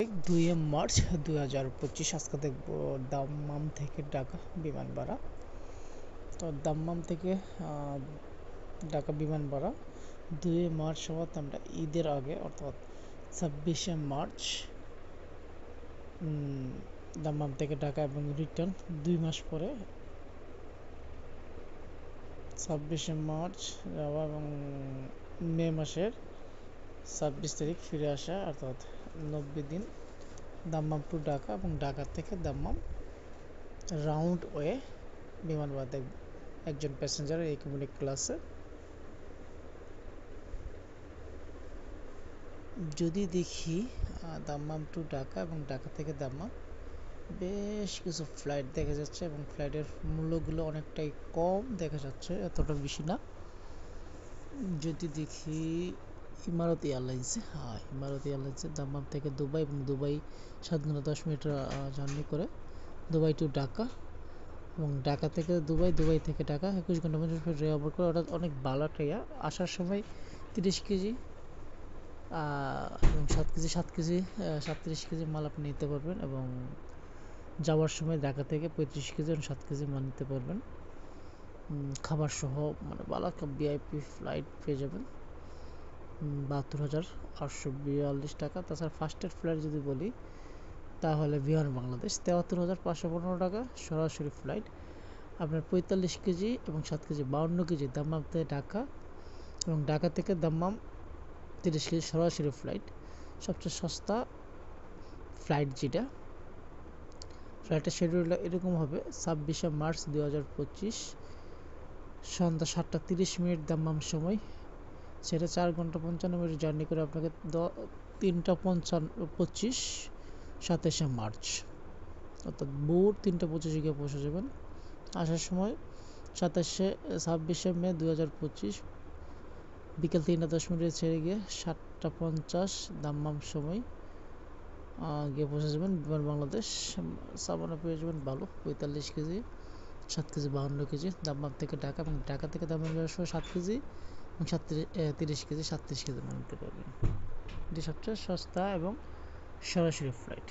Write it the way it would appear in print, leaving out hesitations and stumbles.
2 March 2025 আজকে দেখব দাম্মাম থেকে ঢাকা বিমান ভাড়া। তো দাম্মাম থেকে ঢাকা বিমান ভাড়া 2 মার্চ হওয়াত আমরা ঈদের আগে অর্থাৎ 26 মার্চ দাম্মাম থেকে ঢাকা এবং রিটার্ন 2 মাস পরে 26 মার্চ যাওয়া এবং মে মাসের 26 তারিখ ফিরে আসা, অর্থাৎ 90 দিন দাম্মাম টু ঢাকা এবং ঢাকা থেকে দাম্মাম রাউন্ড ওয়ে বিমান ভাড়া দেখব একজন প্যাসেঞ্জারের ইকোনমিক ক্লাসে। যদি দেখি দাম্মাম টু ঢাকা এবং ঢাকা থেকে দাম্মাম বেশ কিছু ফ্লাইট দেখা যাচ্ছে এবং ফ্লাইটের মূল্যগুলো অনেকটাই কম দেখা যাচ্ছে, এতটা বেশি না। যদি দেখি ইমারত এয়ারলাইন্সে, ইমারত এয়ারলাইন্সে দাম্মাম থেকে দুবাই এবং দুবাই 7 ঘন্টা 10 মিনিট জার্নি করে দুবাই টু ঢাকা এবং ঢাকা থেকে দুবাই, দুবাই থেকে ঢাকা 21 ঘন্টা 50 মিনিট রেওয়ার করে। ওটা অনেক ভালো ট্রেয়া। আসার সময় 30 কেজি এবং 7 কেজি 37 কেজি মাল আপনি নিতে পারবেন এবং যাওয়ার সময় ঢাকা থেকে 35 কেজি এবং 7 কেজি মাল নিতে পারবেন খাবার সহ। মানে ভালো একটা ভিআইপি ফ্লাইট পেয়ে যাবেন 72,842 টাকা। তাছাড়া ফার্স্টের ফ্লাইট যদি বলি তাহলে বিমান বাংলাদেশ 73,515 টাকা সরাসরি ফ্লাইট। আপনার 45 কেজি এবং 7 কেজি 52 কেজি দাম্মাম থেকে ঢাকা এবং ঢাকা থেকে দাম্মাম 30 কেজি সরাসরি ফ্লাইট। সবচেয়ে সস্তা ফ্লাইট যেটা, ফ্লাইটের শিডিউল এরকম হবে 26 মার্চ 2025 সন্ধ্যা 7টা 30 মিনিট দাম্মাম সময়, সেটা 4 ঘন্টা 55 মিনিট জার্নি করে আপনাকে 3টা 25 27 মার্চ অর্থাৎ ভোর 3টা 25 গিয়ে পৌঁছে যাবেন। আসার সময় 26 মে 2025 বিকেল 3টা 10 মিনিটে ছেড়ে গিয়ে 7টা 50 দাম্মাম সময় গিয়ে পৌঁছে যাবেন বিমান বাংলাদেশ। সাবানা পেয়ে যাবেন ভালো 45 কেজি 7 কেজি 52 কেজি দাম্মাম থেকে ঢাকা এবং ঢাকা থেকে দাম্মাম যাওয়ার সময় 7 কেজি এবং 30 কেজি 37 কেজি মাল নিতে পারবেন। এটি সবচেয়ে সস্তা এবং সরাসরি ফ্লাইট।